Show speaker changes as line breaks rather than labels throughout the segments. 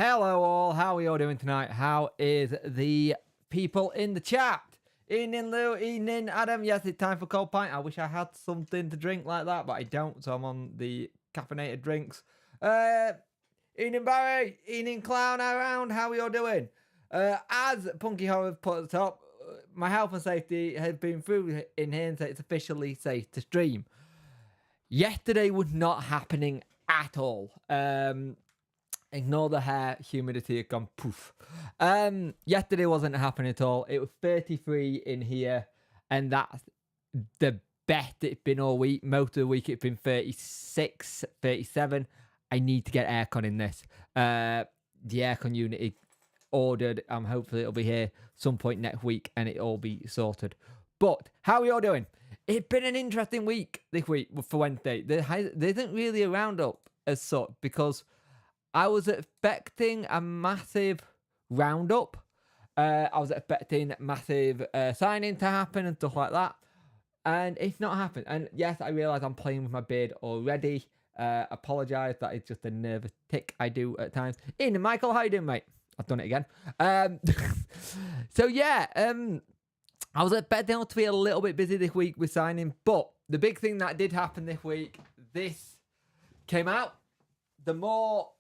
Hello all, how are you all doing tonight? How is the people in the chat? Evening Lou, evening Adam. Yes, it's time for cold pint. I wish I had something to drink like that, but I don't, so I'm on the caffeinated drinks. Evening Barry, evening Clown around, how are you all doing? As Punky Horror put at the top, my health and safety has been through in here, so it's officially safe to stream. Yesterday was not happening at all. Ignore the hair, humidity had gone poof. Yesterday wasn't happening at all. It was 33 in here, and that's the best it's been all week. Most of the week it's been 36, 37. I need to get aircon in this. The aircon unit is ordered. Hopefully it'll be here some point next week, and it'll all be sorted. But how are you all doing? It's been an interesting week this week for Wednesday. There isn't really a roundup as such because I was expecting a massive roundup. I was expecting massive signing to happen and stuff like that. And it's not happened. And yes, I realise I'm playing with my beard already. Apologise, that is just a nervous tick I do at times. Ian and Michael, how you doing, mate? I've done it again. So yeah, I was expecting to be a little bit busy this week with signing. But the big thing that did happen this week, this came out. The more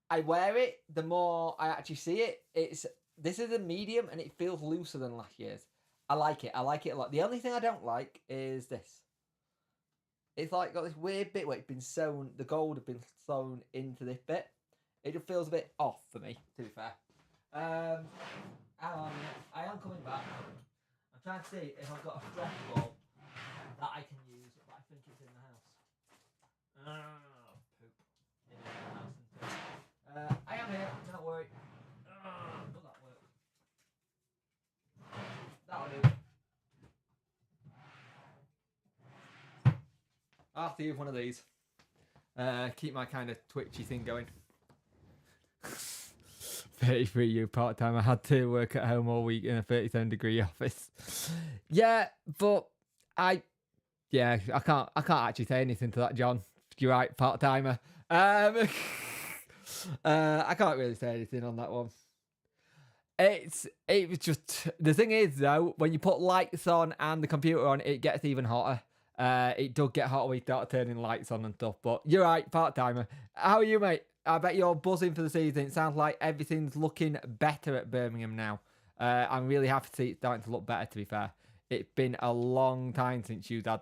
I wear it, the more I actually see it. This is a medium and it feels looser than last year's. I like it. I like it a lot. The only thing I don't like is this. It's like got this weird bit where it's been sewn, the gold has been sewn into this bit. It just feels a bit off for me, to be fair. I am coming back. I'm trying to see if I've got a stretch ball that I can use, but I think it's in the house. Poop. In the house. I am here, don't worry. Will that work? That'll do. I'll have to use one of these. Keep my kind of twitchy thing going. 33 part-time. I had to work at home all week in a 37-degree office. Yeah, but I can't actually say anything to that, John. You're right, part-timer. I can't really say anything on that one. It was just, the thing is though, when you put lights on and the computer on, it gets even hotter. It does get hotter when you start turning lights on and stuff. But you're right, part-timer. How are you, mate? I bet you're buzzing for the season. It sounds like everything's looking better at Birmingham now. I'm really happy to see it starting to look better, to be fair. It's been a long time since you've had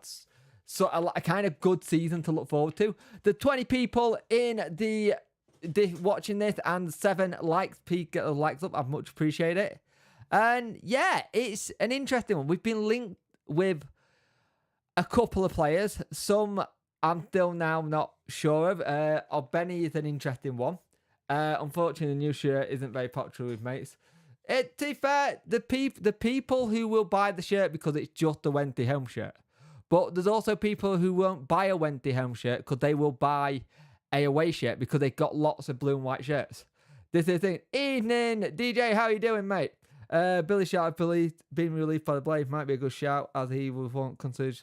a kind of good season to look forward to. The 20 people in the watching this and 7 likes, peak get the likes up. I much appreciate it. And yeah, it's an interesting one. We've been linked with a couple of players. Some I'm still now not sure of. Benny is an interesting one. Unfortunately, the new shirt isn't very popular with mates. To be fair, the people who will buy the shirt because it's just a Wednesday home shirt. But there's also people who won't buy a Wednesday home shirt because they will buy a away shirt because they've got lots of blue and white shirts. This is the thing. Evening, DJ, how you doing, mate? Billy Sharp being relieved by the Blade might be a good shout as he was once considered.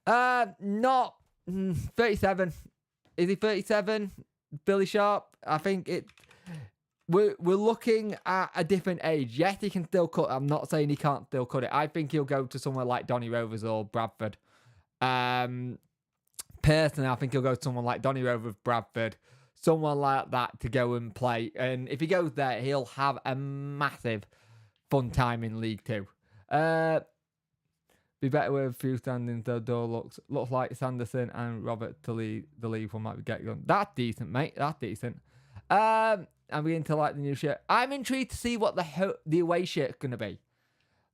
Not 37. Is he 37? Billy Sharp? I think we're looking at a different age. Yes, he can still cut. I'm not saying he can't still cut it. I think he'll go to somewhere like Donny Rovers or Bradford. Personally, I think he'll go to someone like Donny Rovers, Bradford, someone like that to go and play. And if he goes there, he'll have a massive fun time in League Two. Be better with a few standings, though. Door looks like Sanderson and Robert to lead the league one might be getting on. That's decent, mate. That's decent. I'm beginning to like the new shirt. I'm intrigued to see what the away shirt's going to be.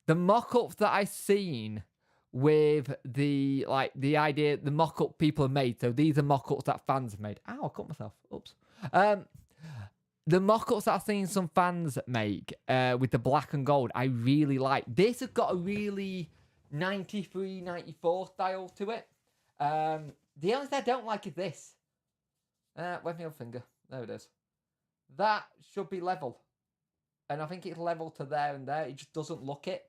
The mock-ups that I've seen with the idea, the mock-up people have made. So these are mock-ups that fans have made. Ow, I cut myself. Oops. The mock-ups that I've seen some fans make with the black and gold, I really like. This has got a really 93, 94 style to it. The only thing I don't like is this. Where's my finger? There it is. That should be level. And I think it's level to there and there. It just doesn't look it.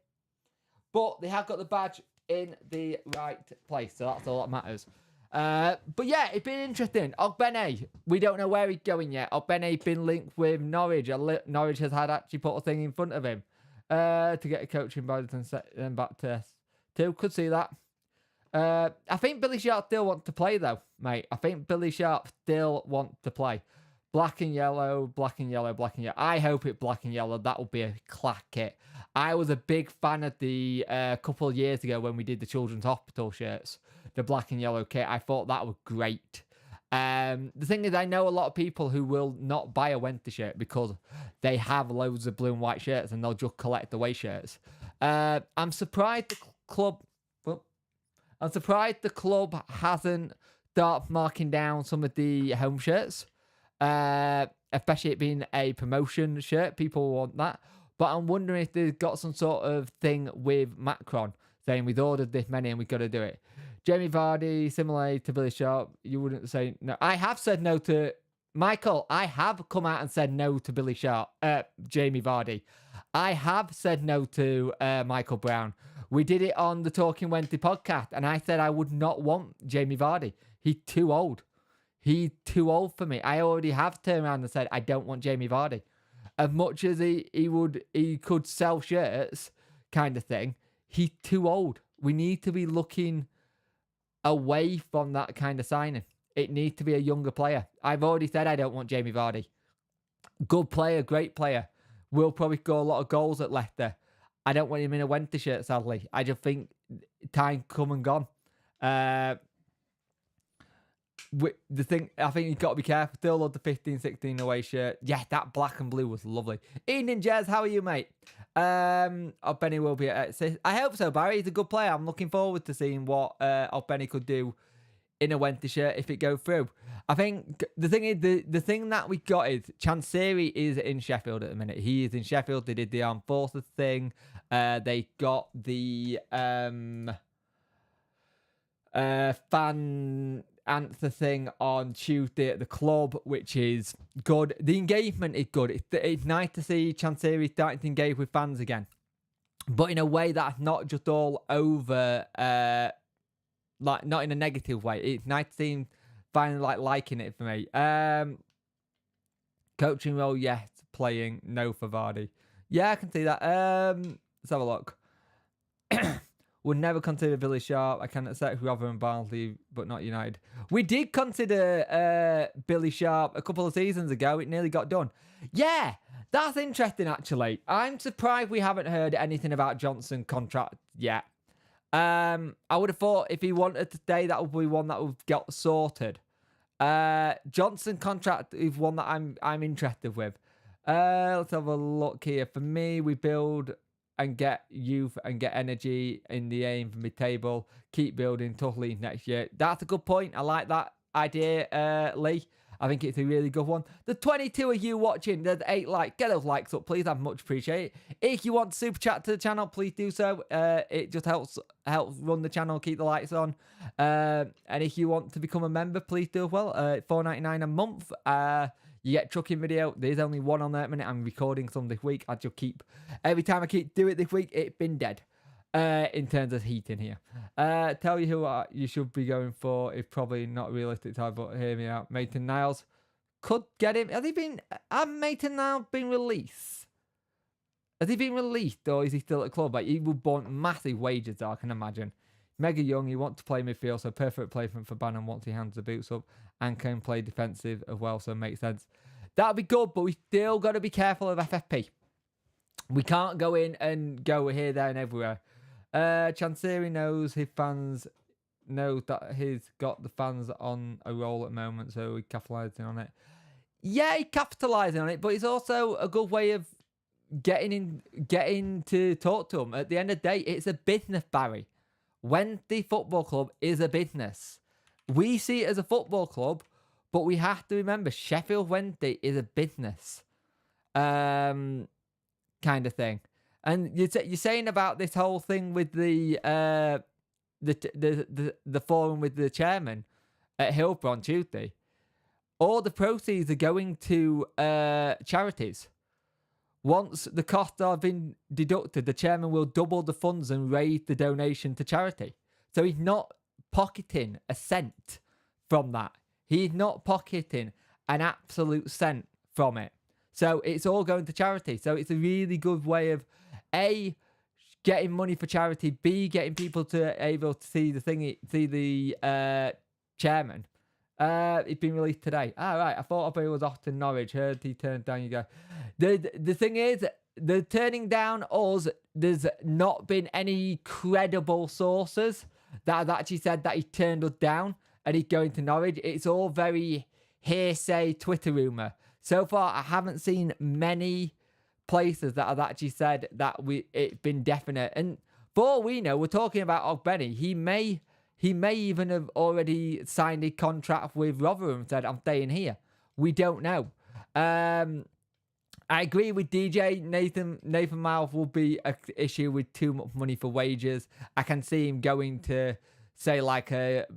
But they have got the badge in the right place. So that's all that matters. But yeah, it's been interesting. Ogbene, we don't know where he's going yet. Ogbene's been linked with Norwich. Norwich has had actually put a thing in front of him to get a coaching body and back to 2. Could see that. I think Billy Sharp still wants to play though, mate. I think Billy Sharp still wants to play. Black and yellow, black and yellow, black and yellow. I hope it's black and yellow. That would be a class kit. I was a big fan of the couple of years ago when we did the Children's Hospital shirts, the black and yellow kit. I thought that was great. The thing is, I know a lot of people who will not buy a Wednesday shirt because they have loads of blue and white shirts and they'll just collect away shirts. I'm surprised the club. I'm surprised the club hasn't started marking down some of the home shirts, especially it being a promotion shirt. People want that. But I'm wondering if they've got some sort of thing with Macron saying we've ordered this many and we've got to do it. Jamie Vardy, similarly to Billy Sharp, you wouldn't say no. I have said no to Michael. I have come out and said no to Billy Sharp, Jamie Vardy. I have said no to Michael Brown. We did it on the Talking Wednesday podcast, and I said I would not want Jamie Vardy. He's too old. He's too old for me. I already have turned around and said I don't want Jamie Vardy. As much as he could sell shirts, kind of thing, he's too old. We need to be looking away from that kind of signing. It needs to be a younger player. I've already said I don't want Jamie Vardy. Good player, great player. Will probably score a lot of goals at Leicester. I don't want him in a Wednesday shirt, sadly. I just think time come and gone. The thing, I think you've got to be careful. Still love the 15-16 away shirt. Yeah, that black and blue was lovely. Evening, Jez. How are you, mate? Benny will be at 6. I hope so, Barry. He's a good player. I'm looking forward to seeing what Benny could do in a Wednesday shirt if it goes through. I think the thing is, the thing that we got is Chansiri is in Sheffield at the minute. He is in Sheffield. They did the armed forces thing. They got the fan answer thing on Tuesday at the club, which is good. The engagement is good. It's nice to see Chansiri starting to engage with fans again, but in a way that's not just all over, like not in a negative way. It's nice to see him finally liking it for me. Coaching role, yes. Playing, no for Vardy. Yeah, I can see that. Let's have a look. Would never consider Billy Sharp. I can accept Rotherham and Barnsley, but not United. We did consider Billy Sharp a couple of seasons ago. It nearly got done. Yeah, that's interesting, actually. I'm surprised we haven't heard anything about Johnson contract yet. I would have thought if he wanted to stay, that would be one that would get sorted. Johnson contract is one that I'm interested with. Let's have a look here. For me, we build and get youth and get energy in the aim for mid-table. Keep building tough league next year. That's a good point. I like that idea, Lee. I think it's a really good one. The 22 of you watching, there's 8 likes. Get those likes up, please. I'd much appreciate it. If you want to super chat to the channel, please do so. It just helps run the channel, keep the lights on. And if you want to become a member, please do as well. $4.99 a month. You get trucking video. There's only one on there at the minute. I'm recording some this week. Every time I do it this week, it's been dead. In terms of heating here. Tell you who you should be going for. It's probably not realistic time, but hear me out. Maitland Niles could get him. Have Maitland Niles been released? Has he been released or is he still at the club? Like, he would want massive wages, I can imagine. Mega young, he wants to play midfield, so perfect placement for Bannon once he hands the boots up and can play defensive as well, so it makes sense. That'll be good, but we still got to be careful of FFP. We can't go in and go here, there, and everywhere. Chansiri knows his fans knows that he's got the fans on a roll at the moment, so he's capitalising on it. Yeah, he's capitalising on it, but it's also a good way of getting to talk to him. At the end of the day, it's a business, Barry. Wednesday Football Club is a business. We see it as a football club, but we have to remember Sheffield Wednesday is a business, kind of thing. And you're saying about this whole thing with the forum with the chairman at Hillsborough on Tuesday. All the proceeds are going to charities. Once the costs have been deducted, the chairman will double the funds and raise the donation to charity. So he's not pocketing a cent from that. He's not pocketing an absolute cent from it. So it's all going to charity. So it's a really good way of A, getting money for charity, B, getting people to able to see the chairman. It's been released today. Right. I thought he was off to Norwich. Heard he turned down you go. The thing is, the turning down us, there's not been any credible sources that have actually said that he turned us down and he's going to Norwich. It's all very hearsay Twitter rumour. So far, I haven't seen many places that have actually said that it's been definite. And for all we know, we're talking about Ogbenny. He may even have already signed a contract with Rotherham and said, I'm staying here. We don't know. I agree with DJ. Nathan Mouth will be an issue with too much money for wages. I can see him going to, say, like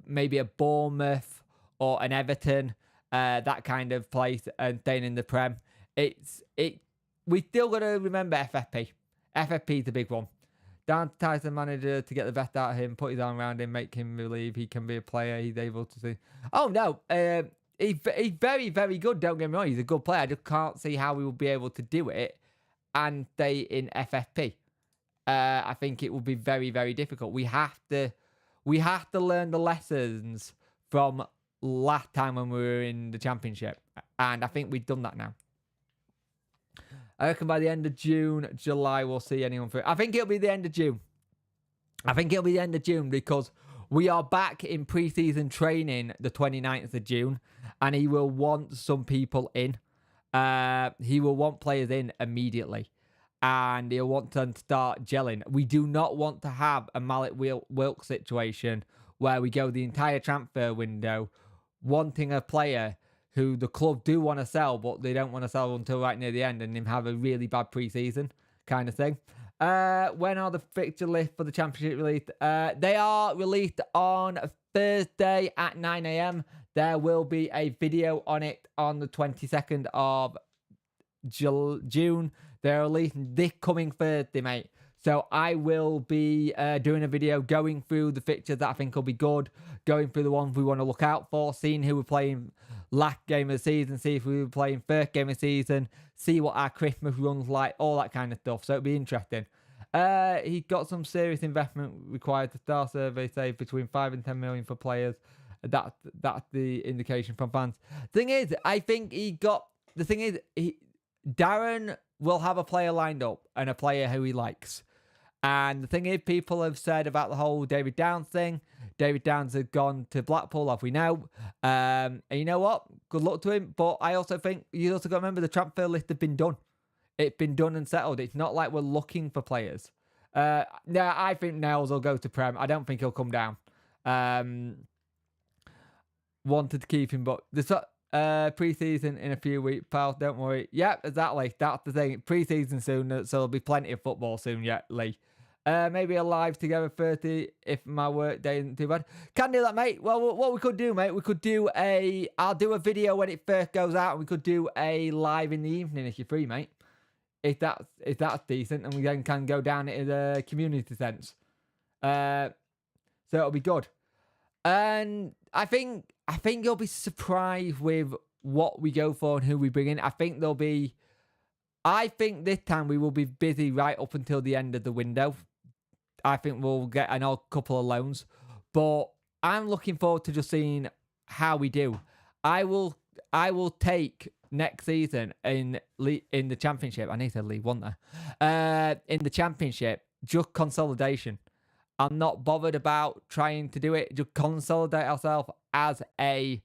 maybe a Bournemouth or an Everton, that kind of place, and staying in the Prem. We still got to remember FFP. FFP is a big one. Down to Tyson manager to get the best out of him, put his arm around him, make him believe he can be a player. He's able to see. Oh no, he's very, very good. Don't get me wrong, he's a good player. I just can't see how we will be able to do it and stay in FFP. I think it will be very, very difficult. We have to learn the lessons from last time when we were in the Championship, and I think we've done that now. I reckon by the end of June, July, we'll see anyone through. I think it'll be the end of June. Because we are back in pre-season training the 29th of June, and he will want some people in. He will want players in immediately, and he'll want them to start gelling. We do not want to have a Malik Wilk situation where we go the entire transfer window wanting a player who the club do want to sell, but they don't want to sell until right near the end, and him have a really bad pre-season kind of thing. When are the fixture list for the Championship released? They are released on Thursday at 9 a.m. There will be a video on it on the 22nd of June. They're releasing this coming Thursday, mate. So I will be doing a video going through the fixtures that I think will be good, going through the ones we want to look out for, seeing who we're playing last game of the season, see if we were playing first game of the season, see what our Christmas run's like, all that kind of stuff. So it'll be interesting. He got some serious investment required to Star Survey, say between 5 and 10 million for players. That's the indication from fans. Thing is, I think Darren will have a player lined up and a player who he likes. And the thing is, people have said about the whole David Downs thing. David Downs has gone to Blackpool, as we know. And you know what? Good luck to him. But I also think you also got to remember the transfer list has been done. It's been done and settled. It's not like we're looking for players. Now, I think Nels will go to Prem. I don't think he'll come down. Wanted to keep him, but the pre-season in a few weeks, pal. Don't worry. Yep, exactly. That's the thing. Pre-season soon, so there'll be plenty of football soon yet, Lee. Maybe a live together 30 if my work day isn't too bad. Can do that, mate. Well, what we could do, mate, I'll do a video when it first goes out, and we could do a live in the evening if you're free, mate. If that's decent, and we then can go down into the community sense. So it'll be good. And I think you'll be surprised with what we go for and who we bring in. I think this time we will be busy right up until the end of the window. I think we'll get a couple of loans, but I'm looking forward to just seeing how we do. I will take next season in the Championship. I need to leave one there. In the Championship, just consolidation. I'm not bothered about trying to do it. Just consolidate ourselves as a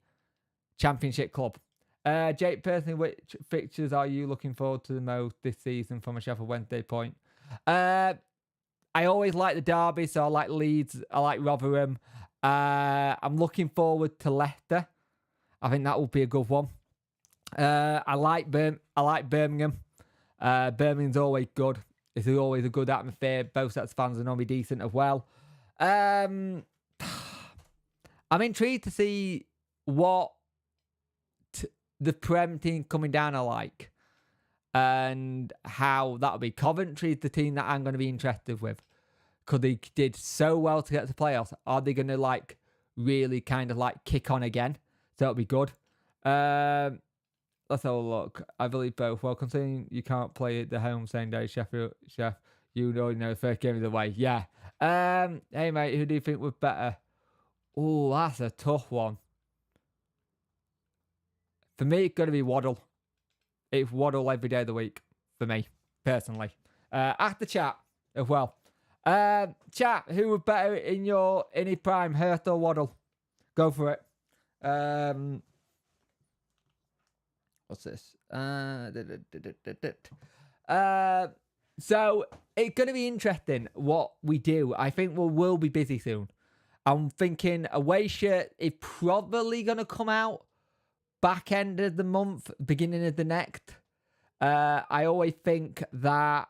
Championship club. Jake, personally, which fixtures are you looking forward to the most this season from a Sheffield Wednesday point? I always like the derby, so I like Leeds. I like Rotherham. I'm looking forward to Leicester. I think that will be a good one. I like Birmingham. Birmingham's always good. It's always a good atmosphere. Both sets of fans are normally decent as well. I'm intrigued to see what the Prem team coming down are like, and how that'll be. Coventry's the team that I'm going to be interested with, because they did so well to get to playoffs. Are they going to really kind of like kick on again. So it'll be good. Let's have a look. I believe both. Well, considering you can't play at the home same day, Chef, you already know the first game of the way. Yeah. Hey, mate, who do you think was better? Oh, that's a tough one. For me, it's going to be Waddle. It's Waddle every day of the week for me, personally. Ask the chat as well. Chat, who was better in his prime, Hurst or Waddle? Go for it. What's this? So it's going to be interesting what we do. I think we'll be busy soon. I'm thinking away shirt is probably going to come out back end of the month, beginning of the next. I always think that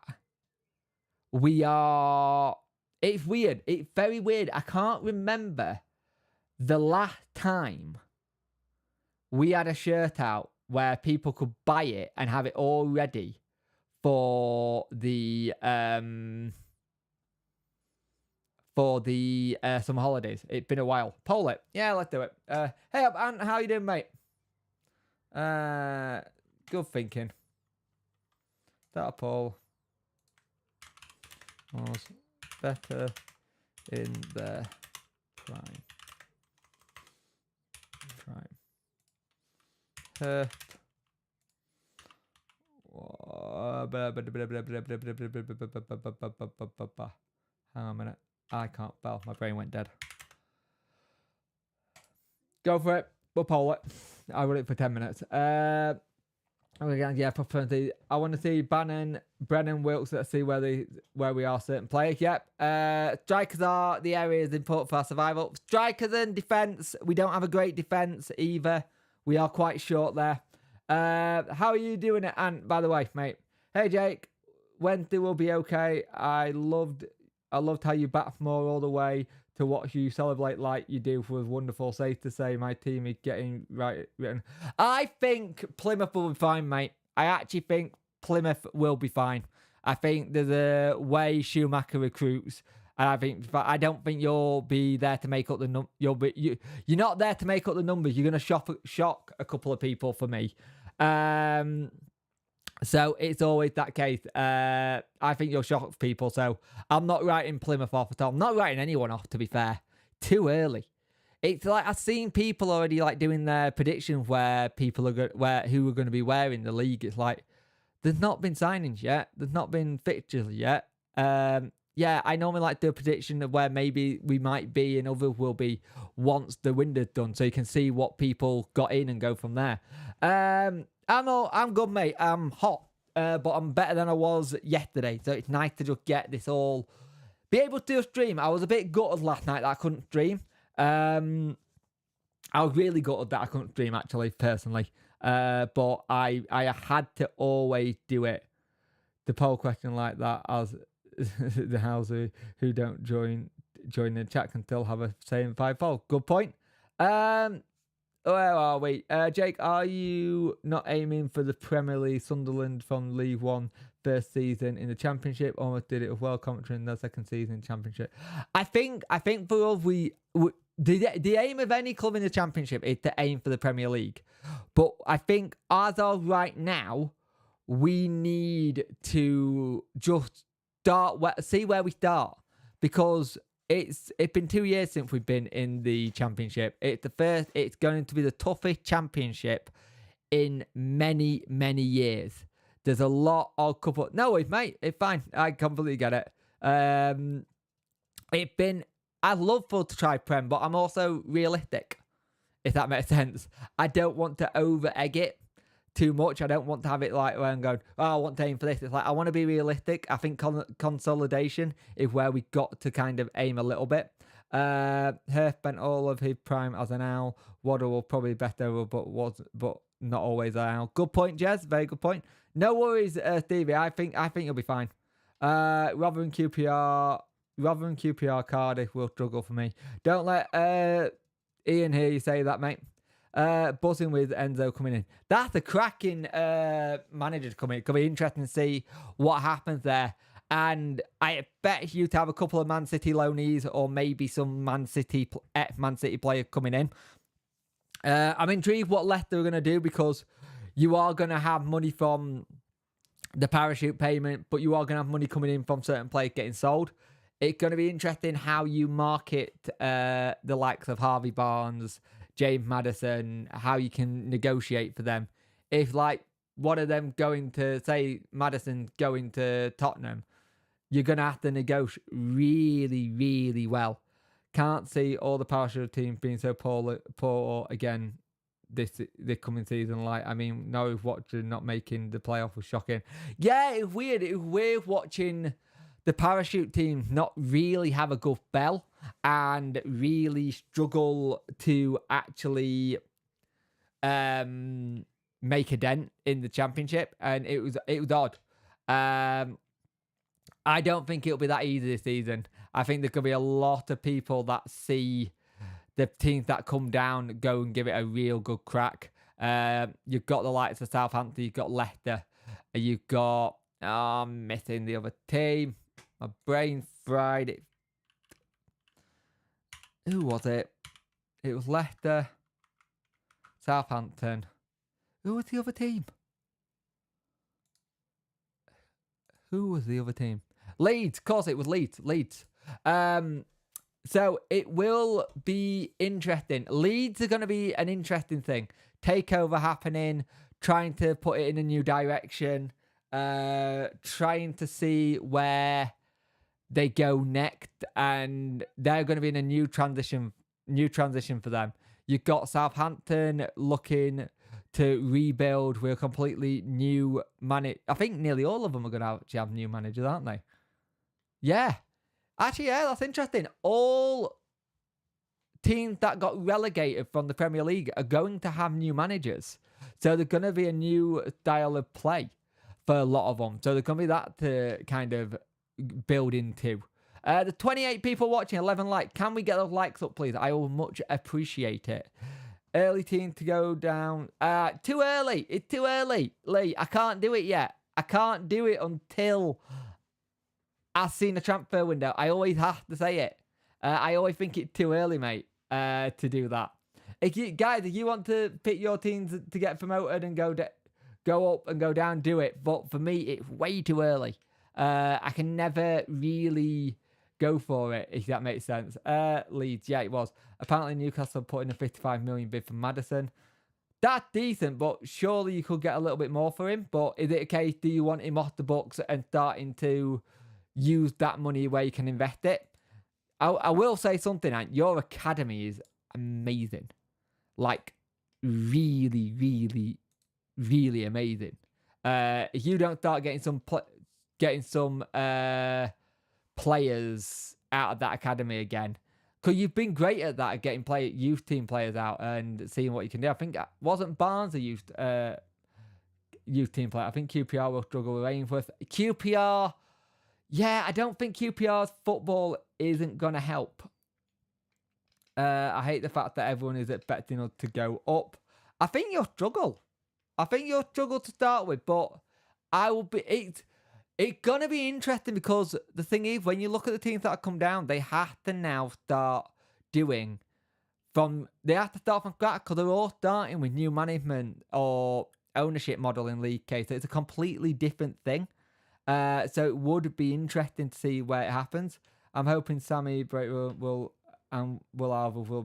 it's weird. It's very weird. I can't remember the last time we had a shirt out where people could buy it and have it all ready for the summer holidays. It's been a while. Poll it. Yeah, let's do it. Hey up, Ant, how you doing, mate? Good thinking. That a poll was better in their prime. Hang on a minute. I can't spell. My brain went dead. Go for it. We'll poll it. I'll run it for 10 minutes. Yeah, preferably. I want to see Brennan Wilkes. Let's see where we are certain players. Yep. Strikers are the areas important for our survival. Strikers and defence. We don't have a great defence either. We are quite short there. How are you doing it, Ant, by the way, mate? Hey, Jake. Wednesday will be okay. I loved how you bat from all the way to watch you celebrate like you do was wonderful. Safe to say my team is getting right written. I think Plymouth will be fine, mate. I actually think Plymouth will be fine. I think there's a way Schumacher recruits. And I don't think you'll be there to make up the number. You're not there to make up the numbers. You're going to shock a couple of people for me. So it's always that case. I think you'll shock people. So I'm not writing Plymouth off at all. I'm not writing anyone off, to be fair. Too early. It's like I've seen people already like doing their predictions where people are who are going to be wearing the league. It's like there's not been signings yet. There's not been fixtures yet. Yeah, I normally like to do a prediction of where maybe we might be and others will be once the window's done, so you can see what people got in and go from there. I'm good, mate. I'm hot, but I'm better than I was yesterday, so it's nice to just get this all... Be able to do a stream. I was a bit gutted last night that I couldn't stream. I was really gutted that I couldn't stream, actually, personally. But I had to always do it. The poll question like that as... the houser who don't join the chat can still have a say in 5 poll. Good point. Where are we? Jake, are you not aiming for the Premier League? Sunderland from League One first season in the Championship almost did it with well commentary in their second season in Championship. I think for us the aim of any club in the Championship is to aim for the Premier League. But I think as of right now, we need to just see where we start, because it's been 2 years since we've been in the Championship. It's going to be the toughest Championship in many years. There's a lot of couple. No, mate, it's fine. I completely get it. I'd love for to try Prem, but I'm also realistic, if that makes sense. I don't want to over egg it too much. I don't want to have it like where I'm going, I want to aim for this. It's like I want to be realistic. I think consolidation is where we got to kind of aim a little bit. Herf spent all of his prime as an owl. Waddle will probably better, but not always an owl. Good point, Jez. Very good point. No worries, Stevie. I think you'll be fine. Rotherham QPR Cardiff will struggle for me. Don't let Ian hear you say that, mate. Buzzing with Enzo coming in. That's a cracking manager to come in. It could be interesting to see what happens there. And I bet you to have a couple of Man City loanees or maybe some Man City player coming in. I'm intrigued what Leicester are going to do, because you are going to have money from the parachute payment, but you are going to have money coming in from certain players getting sold. It's going to be interesting how you market the likes of Harvey Barnes, James Maddison, how you can negotiate for them. If, like, one of them going to, say, Maddison going to Tottenham, you're going to have to negotiate really, really well. Can't see all the parachute teams being so poor again this coming season. Like, I mean, Norwich watching not making the playoff was shocking. Yeah, it's weird. It's weird watching the parachute team not really have a good spell and really struggle to actually make a dent in the championship, and it was odd. I don't think it'll be that easy this season. I think there could be a lot of people that see the teams that come down go and give it a real good crack. You've got the likes of Southampton, you've got Leicester, you've got, I'm missing the other team. My brain fried it. Who was it? It was Leicester, Southampton. Who was the other team? Who was the other team? Leeds. Of course, it was Leeds. So it will be interesting. Leeds are going to be an interesting thing. Takeover happening, trying to put it in a new direction, trying to see where they go next, and they're going to be in a new transition for them. You've got Southampton looking to rebuild with a completely new manager. I think nearly all of them are going to actually have new managers, aren't they? Yeah. Actually, yeah, that's interesting. All teams that got relegated from the Premier League are going to have new managers. So there's going to be a new style of play for a lot of them. So there's going to be that to kind of build into. The 28 people watching, 11 likes. Can we get those likes up, please? I will much appreciate it. Early team to go down. Too early. It's too early. Lee, I can't do it yet. I can't do it until I've seen a transfer window. I always have to say it. I always think it's too early, mate, to do that. If you want to pick your teams to get promoted and go up and go down, do it. But for me, it's way too early. I can never really go for it, if that makes sense. Leeds, yeah, it was. Apparently, Newcastle put in a 55 million bid for Maddison. That's decent, but surely you could get a little bit more for him. But is it a case, do you want him off the books and starting to use that money where you can invest it? I will say something, Ant. Your academy is amazing. Like, really, really, really amazing. If you don't start getting some players out of that academy again, because you've been great at that, getting youth team players out and seeing what you can do. I think wasn't Barnes a youth team player. I think QPR will struggle with Ainsworth. QPR, yeah, I don't think QPR's football isn't gonna help. I hate the fact that everyone is expecting us to go up. I think you'll struggle. To start with, but I will be. It's going to be interesting, because the thing is, when you look at the teams that have come down, they have to now start from scratch, because they're all starting with new management or ownership model in League K. So it's a completely different thing. So it would be interesting to see where it happens. I'm hoping Sammy will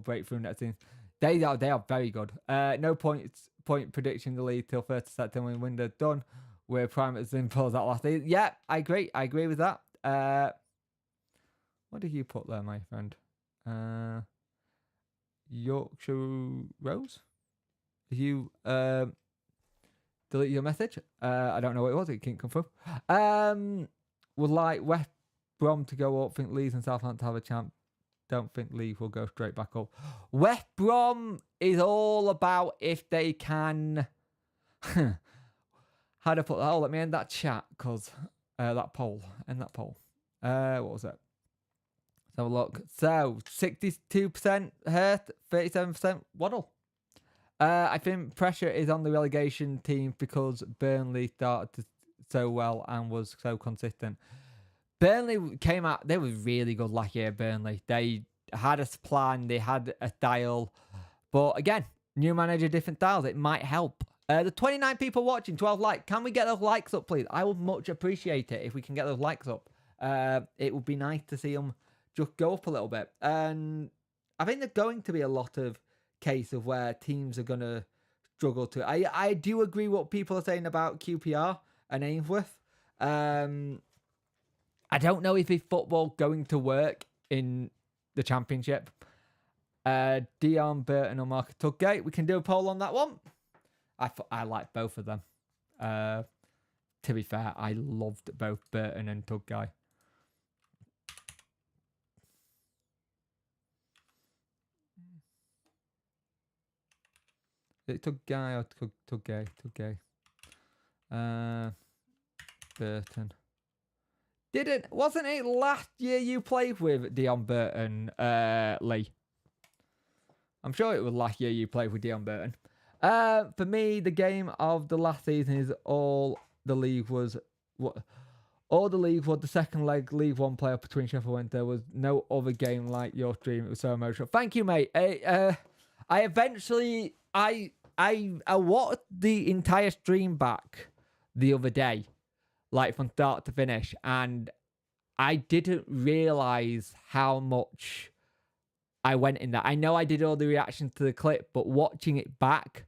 break through next season. They are very good. No point prediction the lead till 1st of September when window done. We're prime as simple as that last day. Yeah, I agree with that. What did you put there, my friend? Yorkshire Rose? Did you delete your message? I don't know what it was. It can't come through. Would like West Brom to go up. Think Leeds and Southampton have a chance. Don't think Leeds will go straight back up. West Brom is all about if they can... How do I put that? Oh, let me end that chat, because that poll. End that poll. What was it? Let's have a look. So, 62% Hurst, 37% Waddle. I think pressure is on the relegation team because Burnley started so well and was so consistent. Burnley came out. They were really good last year. Burnley. They had a plan. They had a style. But again, new manager, different styles. It might help. The 29 people watching, 12 likes. Can we get those likes up, please? I would much appreciate it if we can get those likes up. It would be nice to see them just go up a little bit. And I think there's going to be a lot of case of where teams are going to struggle to. I do agree what people are saying about QPR and Ainsworth. I don't know if football going to work in the Championship. Dion Burton or Marcus Tudgate. We can do a poll on that one. I like both of them. To be fair, I loved both Burton and Tudgate. Is it Tudgate or Tudgate? Burton. Wasn't it last year you played with Dion Burton, Lee? I'm sure it was last year you played with Dion Burton. For me, the game of the last season is all the league was the second leg League One playoff between Sheffield Wednesday. There was no other game like your stream. It was so emotional. Thank you, mate. I watched the entire stream back the other day, like from start to finish, and I didn't realise how much I went in that. I know I did all the reactions to the clip, but watching it back,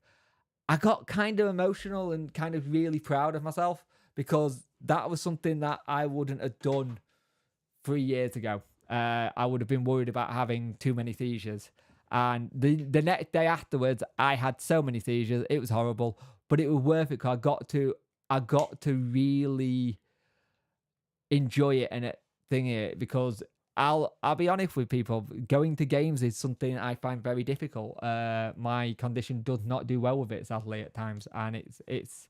I got kind of emotional and kind of really proud of myself because that was something that I wouldn't have done 3 years ago. I would have been worried about having too many seizures. And the next day afterwards, I had so many seizures. It was horrible, but it was worth it because I got to really enjoy it and it because I'll be honest with people. Going to games is something I find very difficult. My condition does not do well with it, sadly, at times, and it's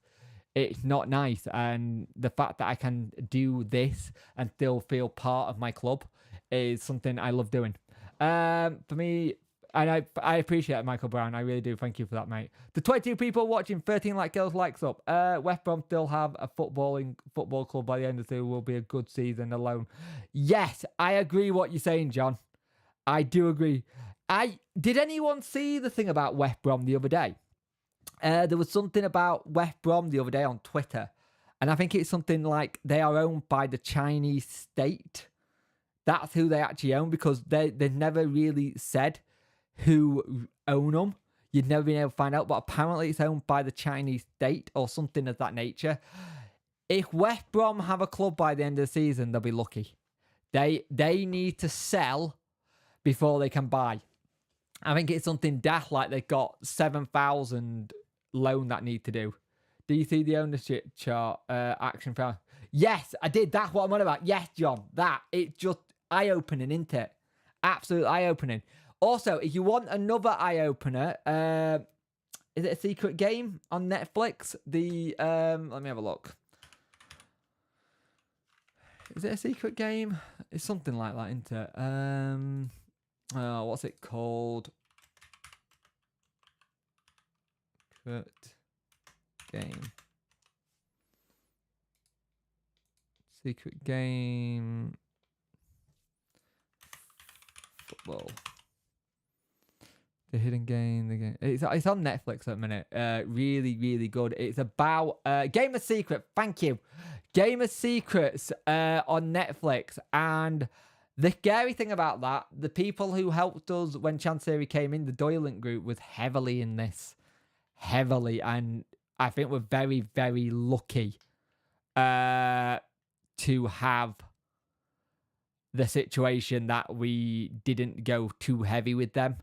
not nice. And the fact that I can do this and still feel part of my club is something I love doing. For me, and I appreciate it, Michael Brown. I really do. Thank you for that, mate. The 22 people watching, 13 likes up. West Brom still have a football club by the end of the season. Will be a good season alone. Yes, I agree what you're saying, John. I do agree. Did anyone see the thing about West Brom the other day? There was something about West Brom the other day on Twitter. And I think it's something like they are owned by the Chinese state. That's who they actually own because they never really said who own them. You'd never been able to find out, but apparently it's owned by the Chinese state or something of that nature. If West Brom have a club by the end of the season, they'll be lucky. They need to sell before they can buy. I think it's something daft like they've got 7,000 loan that need to do. Do you see the ownership chart? Action found. Yes, I did. That's what I'm on about. Yes, John. It's just eye-opening, isn't it? Absolute eye-opening. Also, if you want another eye-opener, is it a secret game on Netflix? Let me have a look. Is it a secret game? It's something like that, isn't it? What's it called? Secret game. Secret game. Football. The Hidden Game. The game. It's on Netflix at the minute. Really, really good. It's about Game of Secret. Thank you. Game of Secrets on Netflix. And the scary thing about that, the people who helped us when Chancery came in, the Doylent group, was heavily in this. Heavily. And I think we're very, very lucky to have the situation that we didn't go too heavy with them.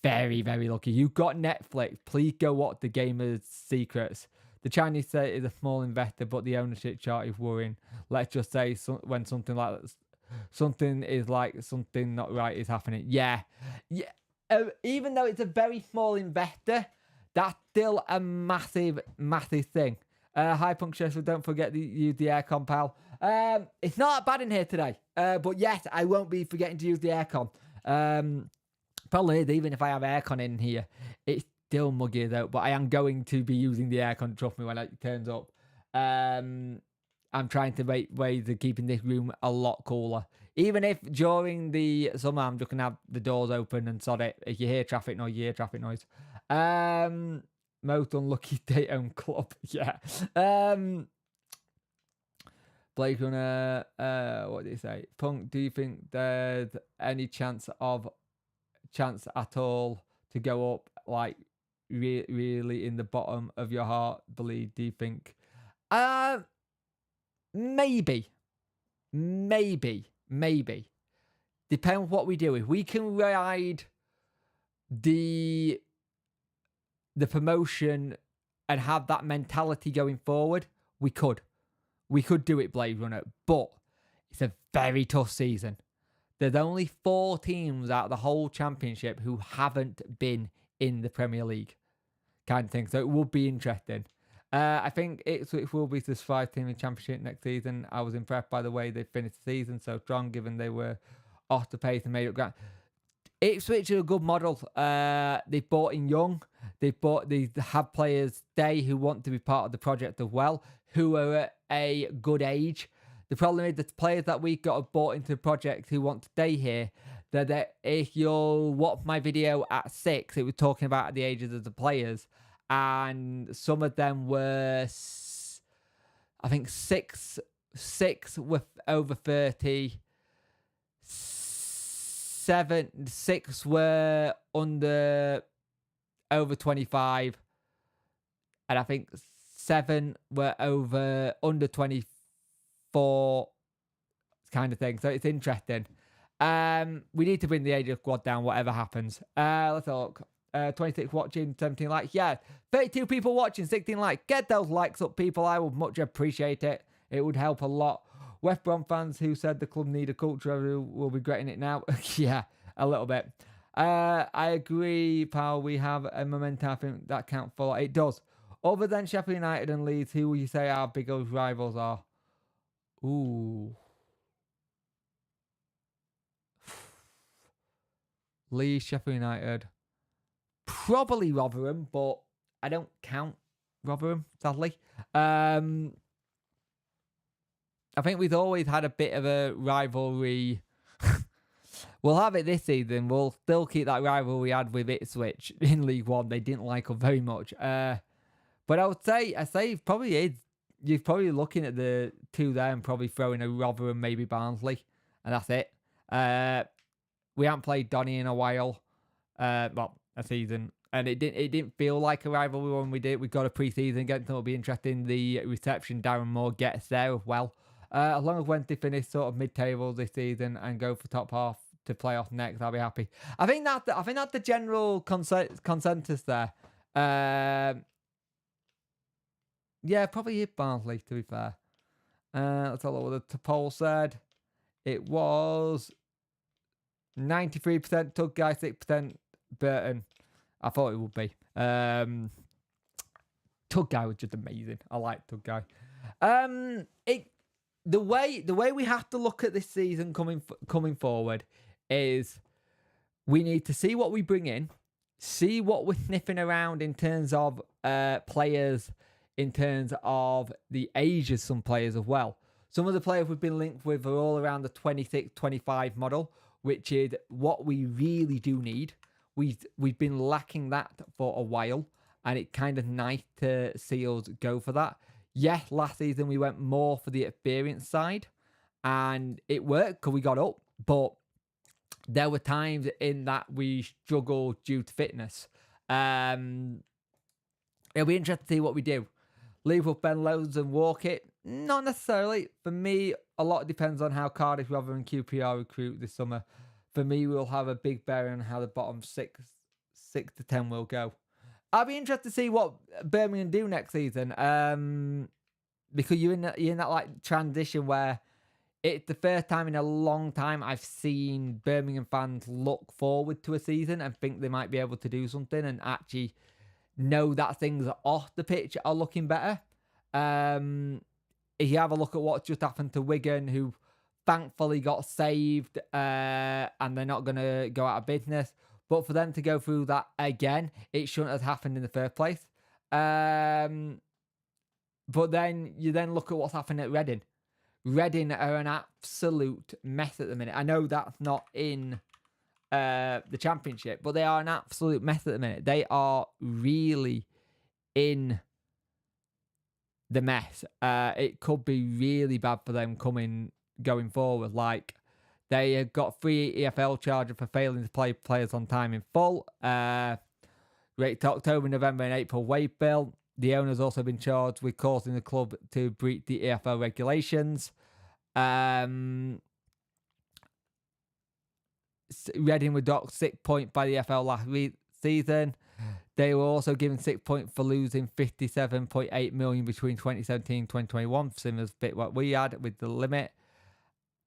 Very, very lucky. You've got Netflix. Please go watch the Game of Secrets. The Chinese state is a small investor, but the ownership chart is worrying. Let's just say when something like that, something not right is happening. Yeah. Even though it's a very small investor, that's still a massive, massive thing. Hi, Punctuation. Don't forget to use the aircon, pal. It's not bad in here today. But yes, I won't be forgetting to use the aircon. Probably is, even if I have aircon in here, it's still muggy though. But I am going to be using the aircon, trust me, when it turns up. I'm trying to make ways of keeping this room a lot cooler. Even if during the summer I'm just going to have the doors open and sod it. If you hear traffic noise, you hear traffic noise. Most unlucky day-home club. Yeah. Blake Runner, what did he say? Punk, do you think there's any chance at all to go up, like, really in the bottom of your heart believe? Do you think? Maybe. Depends what we do. If we can ride the promotion and have that mentality going forward, we could do it, Blade Runner. But it's a very tough season. There's only 4 teams out of the whole championship who haven't been in the Premier League, kind of thing. So it will be interesting. I think Ipswich will be the surprise team in the Championship next season. I was impressed by the way they finished the season so strong, given they were off the pace and made up ground. Ipswich are a good model. They've bought in young. They have players stay who want to be part of the project as well, who are at a good age. The problem is the players that we got bought into the project who want to stay here, that if you'll watch my video at 6, it was talking about the ages of the players. And some of them were, I think, 6 were over 30, 6 were over 25, and I think 7 were under 24, kind of thing. So it's interesting. We need to bring the age of squad down, whatever happens. Let's look. 26 watching, 17 likes. Yeah, 32 people watching, 16 likes. Get those likes up, people. I would much appreciate it. It would help a lot. West Brom fans who said the club need a culture will be regretting it now. Yeah, a little bit. I agree, pal. We have a momentum. I think that counts for a lot. It does. Other than Sheffield United and Leeds, who will you say our biggest rivals are? Ooh. Leeds, Sheffield United. Probably Rotherham, but I don't count Rotherham, sadly. I think we've always had a bit of a rivalry. We'll have it this season. We'll still keep that rivalry we had with Ipswich in League One. They didn't like us very much. But I would say it probably is. You're probably looking at the 2 there and probably throwing a Rotherham, maybe Barnsley, and that's it. We haven't played Donny in a while. Well, a season, and it didn't feel like a rivalry when we did. We got a pre-season against them. It'll be interesting. The reception Darren Moore gets there as well. As long as Wednesday finish sort of mid-table this season and go for top half to play off next, I'll be happy. I think that's the general consensus there. Yeah, probably it Barnsley, to be fair. Let's have a look what the poll said. It was 93% Tug Guy, 6% Burton. I thought it would be. Tug Guy was just amazing. I like Tug Guy. The way we have to look at this season coming forward is we need to see what we bring in, see what we're sniffing around in terms of players, in terms of the age of some players as well. Some of the players we've been linked with are all around the 26, 25 model, which is what we really do need. We've been lacking that for a while, and it's kind of nice to see us go for that. Yes, last season we went more for the experience side, and it worked because we got up, but there were times in that we struggled due to fitness. It'll be interesting to see what we do. Leave up Ben Loads and walk it? Not necessarily. For me, a lot depends on how Cardiff, Rotherham and QPR recruit this summer. For me, we'll have a big bearing on how the bottom 6 to 10 will go. I'll be interested to see what Birmingham do next season. Because you're in that like transition where it's the first time in a long time I've seen Birmingham fans look forward to a season and think they might be able to do something and actually know that things off the pitch are looking better. If you have a look at what just happened to Wigan, who thankfully got saved and they're not going to go out of business. But for them to go through that again, it shouldn't have happened in the first place. But But then you then look at what's happened at Reading. Reading are an absolute mess at the minute. I know that's not in the Championship, but they are an absolute mess at the minute. They are really in the mess. It could be really bad for them going forward. Like, they have got 3 EFL charges for failing to play players on time in full. Rated October, November, and April wage bill. The owner's also been charged with causing the club to breach the EFL regulations. Reading were docked 6 points by the EFL last season. They were also given 6 points for losing 57.8 million between 2017 and 2021. Similar bit what we had with the limit.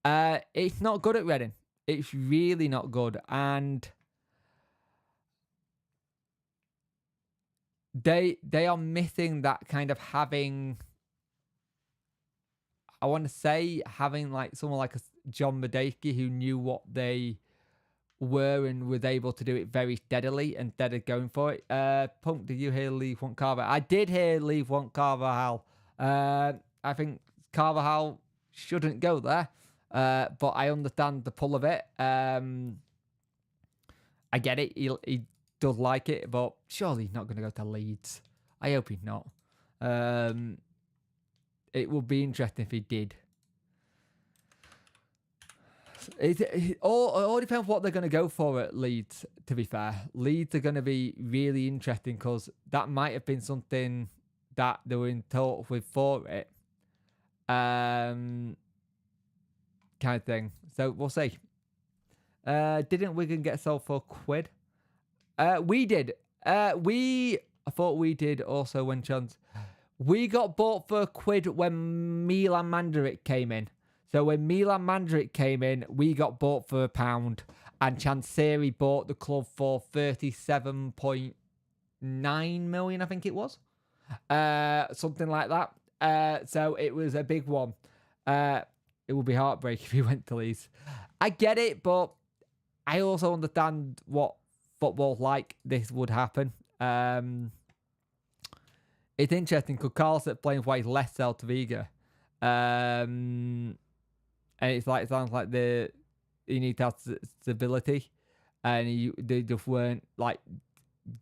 It's not good at Reading. It's really not good. And they are missing that kind of having, I want to say, having like someone like a John Madejski who knew what they were and was able to do it very steadily instead of going for it. Punk, did you hear Leave Want Carvajal? I did hear Leave Want Carvajal. I think Carvajal shouldn't go there, but I understand the pull of it. I get it. He does like it, but surely he's not going to go to Leeds. I hope he's not. It would be interesting if he did. It all depends on what they're going to go for at Leeds, to be fair. Leeds are going to be really interesting because that might have been something that they were in talks with for it. Kind of thing. So we'll see. Didn't Wigan get sold for £1? We did. I thought we did also when Chance. We got bought for £1 when Milan Mandaric came in. So when Milan Mandaric came in, we got bought for £1, and Chansiri bought the club for 37.9 million, I think it was. Something like that. So it was a big one. It would be heartbreaking if he went to Leeds. I get it, but I also understand what football's like. This would happen. It's interesting because Carl's playing for his left Celta Vigo. And it sounds like you need to have stability, and they just weren't like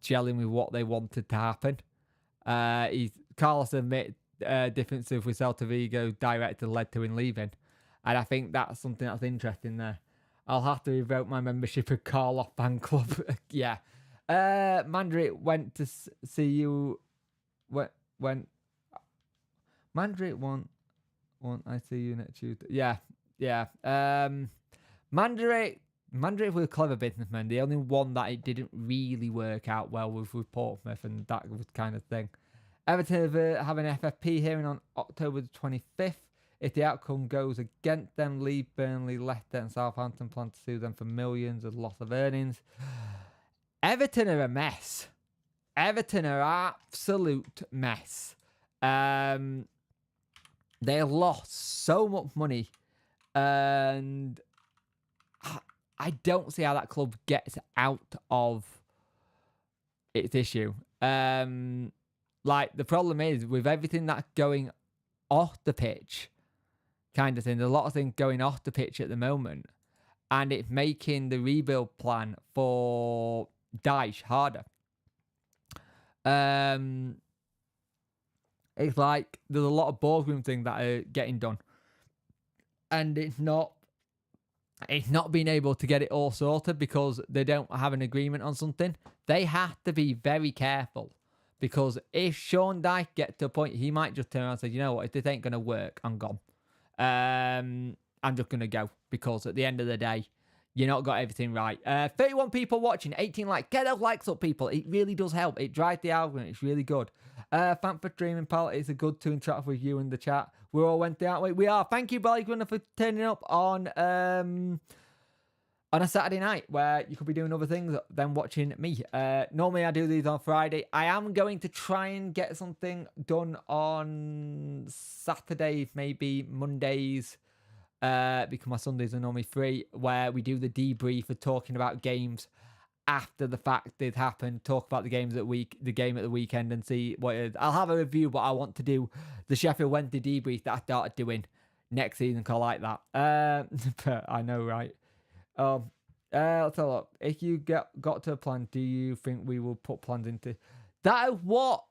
gelling with what they wanted to happen. Carlos admit differences with Celta Vigo director led to him leaving, and I think that's something that's interesting there. I'll have to revoke my membership of Carlos fan club. Yeah, Mandaric went to see you when Mandaric won. I see you next Tuesday. Yeah. Mandaric was a clever businessman. The only one that it didn't really work out well with Portsmouth, and that was kind of thing. Everton have an FFP hearing on October the 25th. If the outcome goes against them, Leeds, Burnley, Leicester and Southampton plan to sue them for millions of loss of earnings. Everton are a mess. Everton are an absolute mess. They lost so much money, and I don't see how that club gets out of its issue. Like, the problem is with everything that's going off the pitch, kind of thing. There's a lot of things going off the pitch at the moment, and it's making the rebuild plan for Dyche harder. It's like there's a lot of boardroom things that are getting done, and it's not being able to get it all sorted because they don't have an agreement on something. They have to be very careful, because if Sean Dyche gets to a point, he might just turn around and say, you know what, if this ain't going to work, I'm gone. I'm just going to go, because at the end of the day, you not got everything right. 31 people watching, 18 likes. Get those likes up, people. It really does help. It drives the algorithm. It's really good. Thanks for streaming, pal. It's a good to interact with you in the chat. We're all Wednesday, aren't we? We are. Thank you, Bolly Gunner, for turning up on a Saturday night where you could be doing other things than watching me. Normally, I do these on Friday. I am going to try and get something done on Saturday, maybe Mondays, because my Sundays are normally free, where we do the debrief for talking about games after the fact did happen, talk about the game at the weekend, and see what it is. I'll have a review, but I want to do the Sheffield Wednesday debrief that I started doing next season. Cause I like that. But I know, right? Let's have a look. If you got to a plan, do you think we will put plans into? That is what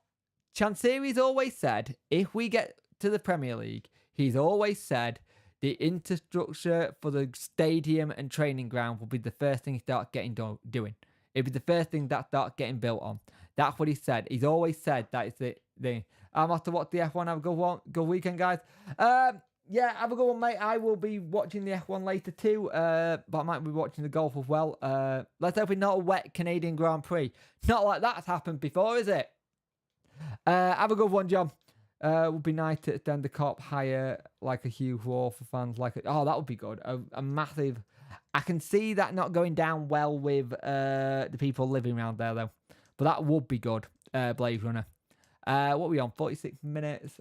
Chansiri's always said. If we get to the Premier League, he's always said the infrastructure for the stadium and training ground will be the first thing he starts doing. It'll be the first thing that starts getting built on. That's what he said. He's always said that is the thing. I'm off to watch the F1. Have a good weekend, guys. Yeah, have a good one, mate. I will be watching the F1 later too, but I might be watching the golf as well. Let's hope it's not a wet Canadian Grand Prix. Not like that's happened before, is it? Have a good one, John. Would be nice to extend the cop higher, like a huge wall for fans. Oh, that would be good. A massive. I can see that not going down well with the people living around there though, but that would be good. Blaze Runner. What are we on? 46 minutes.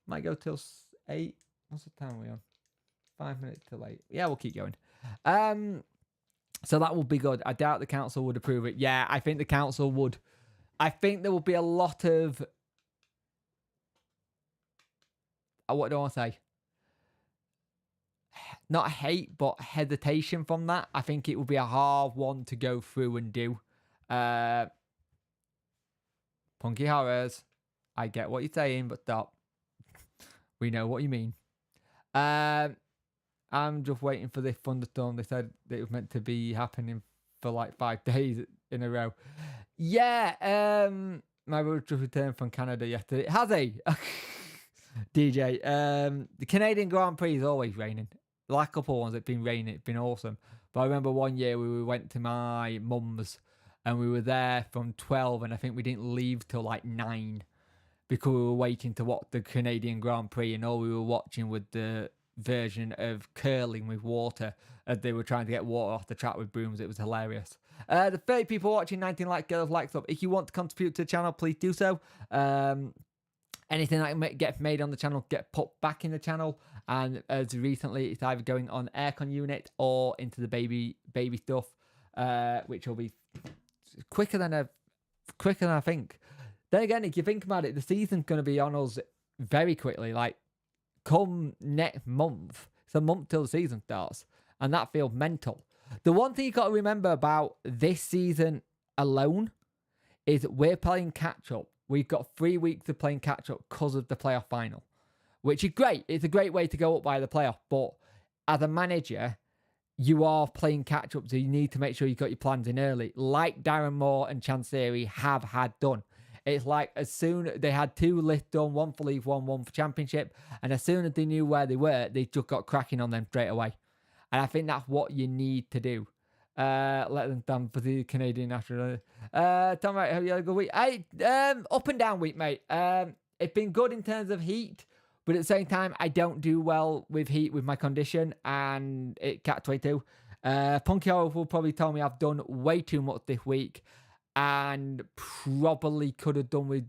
Might go till 8. What's the time are we on? 5 minutes till 8. Yeah, we'll keep going. So that would be good. I doubt the council would approve it. Yeah, I think the council would. I think there would be a lot of. What do I want to say? Not hate, but hesitation from that. I think it would be a hard one to go through and do. Punky Horrors. I get what you're saying, but stop. We know what you mean. I'm just waiting for this thunderstorm. They said it was meant to be happening for like 5 days in a row. Yeah, my brother just returned from Canada yesterday. Has he? DJ. The Canadian Grand Prix is always raining. The last couple of ones, it's been raining. It's been awesome. But I remember one year we went to my mum's and we were there from 12 and I think we didn't leave till like 9 because we were waiting to watch the Canadian Grand Prix and all we were watching was the version of curling with water as they were trying to get water off the track with brooms. It was hilarious. The 30 people watching, 19 like girls, likes up. If you want to contribute to the channel, please do so. Anything that gets made on the channel get put back in the channel, and as recently it's either going on aircon unit or into the baby stuff, which will be quicker than I think. Then again, if you think about it, the season's going to be on us very quickly. Like come next month, it's a month till the season starts, and that feels mental. The one thing you got to remember about this season alone is we're playing catch up. We've got 3 weeks of playing catch-up because of the playoff final, which is great. It's a great way to go up by the playoff. But as a manager, you are playing catch-up, so you need to make sure you've got your plans in early, like Darren Moore and Chansiri have had done. It's like as soon they had 2 lists done, one for League One for Championship, and as soon as they knew where they were, they just got cracking on them straight away. And I think that's what you need to do. Let them down for the Canadian national. Tom, right, have you had a good week? Up and down week, mate. It's been good in terms of heat, but at the same time, I don't do well with heat with my condition, and it catch 22. Punky Horror will probably tell me I've done way too much this week, and probably could have done with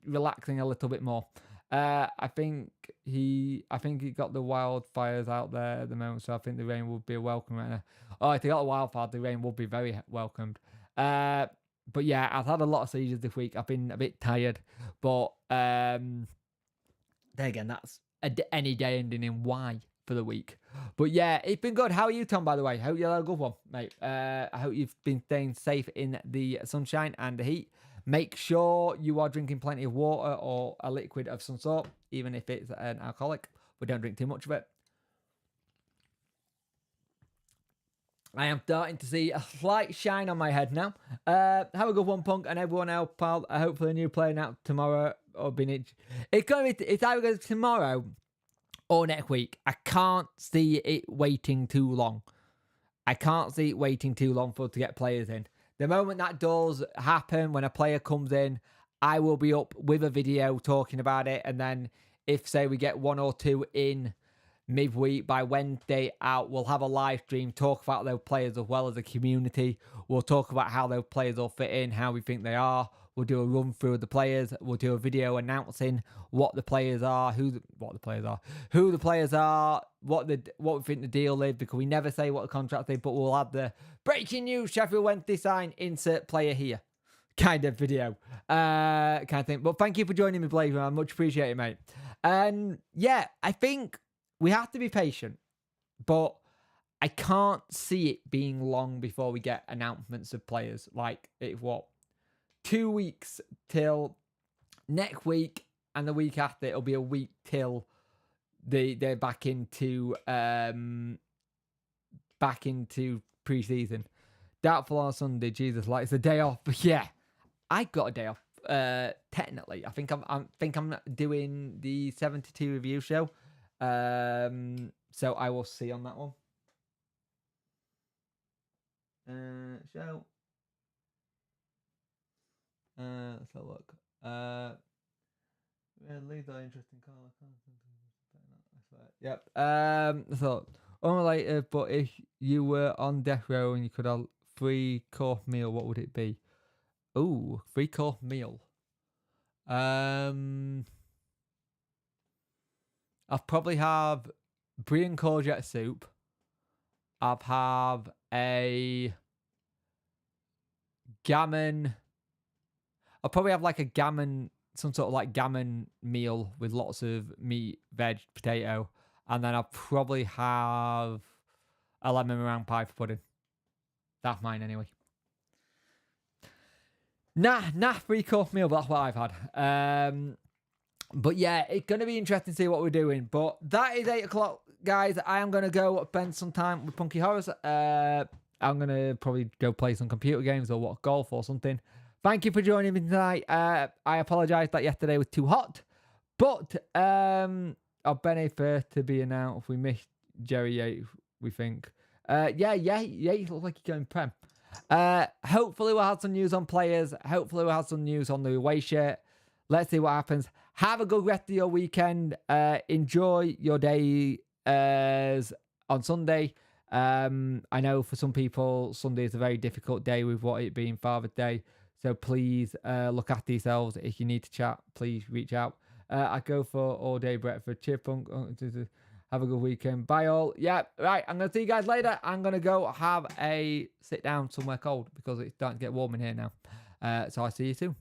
relaxing a little bit more. I think he got the wildfires out there at the moment, so I think the rain would be welcome right now. Oh, if they got the wildfire, the rain would be very welcomed. But yeah, I've had a lot of seizures this week. I've been a bit tired, but then again, that's any day ending in Y for the week. But yeah, it's been good. How are you, Tom, by the way? Hope you had a good one, mate. I hope you've been staying safe in the sunshine and the heat. Make sure you are drinking plenty of water or a liquid of some sort, even if it's an alcoholic, but don't drink too much of it. I am starting to see a slight shine on my head now. Have a good one, Punk, and everyone else, pal. Hopefully a new player out tomorrow or it's either going to be tomorrow or next week. I can't see it waiting too long. I can't see it waiting too long for us to get players in. The moment that does happen, when a player comes in, I will be up with a video talking about it. And then if, say, we get 1 or 2 in midweek by Wednesday out, we'll have a live stream, talk about those players as well as a community. We'll talk about how those players will fit in, how we think they are, We'll do a run through of the players. We'll do a video announcing what the players are, who the players are, what we think the deal is, because we never say what the contract is, but we'll have the breaking news, Sheffield Wednesday sign, insert player here kind of video, kind of thing. But thank you for joining me, Blaze. I much appreciate it, mate. And yeah, I think we have to be patient, but I can't see it being long before we get announcements of players. Like, it's 2 weeks till next week, and the week after it'll be a week till they're back into pre-season. Doubtful on Sunday. Jesus, like, it's a day off. But yeah, I got a day off. Technically, I think I'm doing the 72 review show. So I will see on that one. Show. Let's have a look. Leave that interesting call. Yep. So unrelated, but if you were on death row and you could have 3-course meal, what would it be? Ooh, 3-course meal. I'll probably have brie and courgette soup. I'll have a gammon. I'll probably have like a gammon, some sort of like gammon meal with lots of meat, veg, potato. And then I'll probably have a lemon meringue pie for pudding. That's mine anyway. Nah, 3-course meal, but that's what I've had. But yeah, it's going to be interesting to see what we're doing. But that is 8 o'clock, guys. I am going to go spend some time with Punky Horrors. I'm going to probably go play some computer games or watch golf or something. Thank you for joining me tonight. I apologise that yesterday was too hot. But our Benny first to be announced. We missed Jerry Yates, we think. Yates looks like he's going Prem. Hopefully we'll have some news on players. Hopefully we'll have some news on the away shirt. Let's see what happens. Have a good rest of your weekend. Enjoy your day on Sunday. I know for some people, Sunday is a very difficult day with what it being Father's Day. So please look after yourselves. If you need to chat, please reach out. I go for all day breakfast. Chipmunk. Have a good weekend. Bye all. Yeah, right. I'm going to see you guys later. I'm going to go have a sit down somewhere cold because it's starting to get warm in here now. So I'll see you soon.